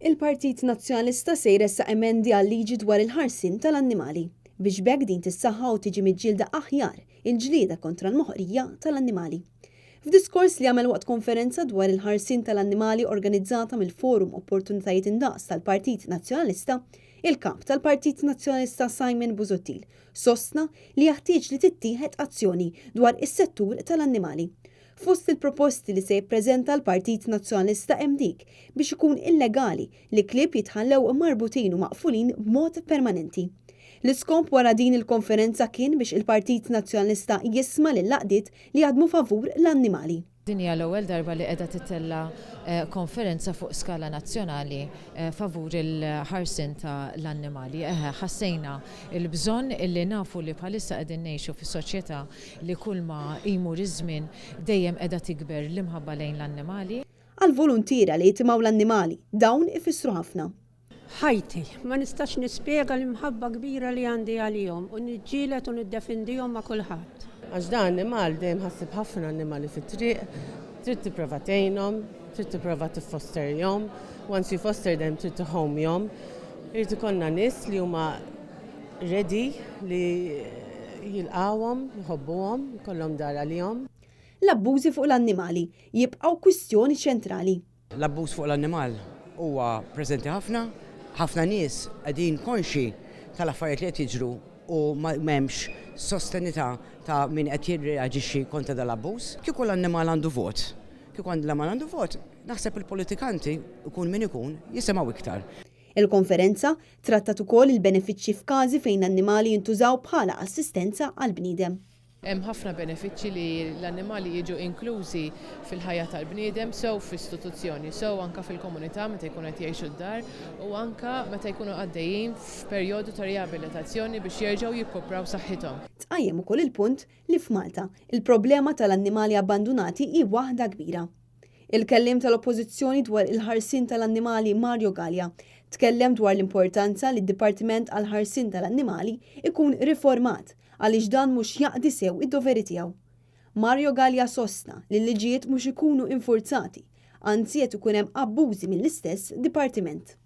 Il-Partit Nazzjonalista se jressaq emendi għal liġi dwar il-ħarsin tal-annimali biex bekk din tissaħħa u tiġi miġġielda aħjar il-ġlieda kontra l-moħqrija tal-annimali. F'diskors li għamel waqt konferenza dwar il-ħarsin tal-annimali organizzata mill-Forum Opportunitajiet Indaqs tal-Partit Nazzjonalista, il-kap tal-Partit Nazzjonalista Simon Busuttil sostna li jaħtieġ li tittieħed azzjoni dwar is-settur tal-annimali. Fost il-proposti li se jippreżenta l-Partit Nazzjonalista hemm dik biex ikun illegali li klieb jitħallew marbutin u maqfulin b'mod permanenti. L-iskop wara din il-konferenza kien biex il-Partit Nazzjonalista jisma' lil-laqdiet li jaħdmu favur l-annimali. Din hija l-ewwel darba li qiegħda titella konferenza fuq skala nazzjonali favur il-ħarsin tal-annimali. Ħassejna il-bżonn illi nafu li bħalissa qegħdin ngħixu fis-soċjetà li kull ma jmur iż-żmien dejjem qiegħda tikber l-imħabba lejn l-annimali. Għal-volontira li jitimgħu l-annimali dawn ifissru ħafna. ħajti, ma nistax nispjega l-imħabba kbira li għandi għalihom u niġġielet u niddefendihom ma' kulħadd. Għax dan annimal dejjem ħassib ħafna annimali fit-triq, trid tipprova tgħinhom, trid tipprova tiffosterjhom, once you foster them trid tihomjhom. Irid ikollna nies li huma ready li jilqawhom, jħobbuhom, jkollhom dar għalihom. L-abbużi fuq l-annimali jibqgħu kwistjoni ċentrali. L-abbuż fuq l-annimal huwa preżenti ħafna nies qegħdin konxi tal-affarijiet li qed jiġru u m'hemmx sostenità ta' min qed jirreaġixxi kontra dal-abbuż. Kieku l-annimal għandu vot, naħseb il-politikanti ikun min ikun jisimgħu iktar. Il-konferenza trattat ukoll il-benefiċċji f'każi fejn annimali jintużaw bħala assistenza għal bniedem. Hemm ħafna benefiċċji li l-annimali jiġu inklużi fil-ħajja tal-bniedem sew f'istituzzjoni, sew anke fil-komunità meta jkunu qed jgħixu d-dar u anke meta jkunu għaddejjin f'perjodu ta' riabilitazzjoni biex jerġgħu jikkupraw saħħithom. Tqajjem ukoll il-punt li f'Malta il-problema tal-annimali abbandunati hi waħda kbira. Il-kellim tal-Oppożizzjoni dwar il-ħarsin tal-annimali Mario Gallia tkellem dwar l-importanza li d-Dipartiment għall-ħarsin tal-annimali ikun riformat għaliex dan mhux jaqdi sew id-doveri tiegħu. Mario Gallia sostna li l-liġijiet mhux ikunu infurzati, anzi qed ikun hemm abbużi mill-istess dipartiment.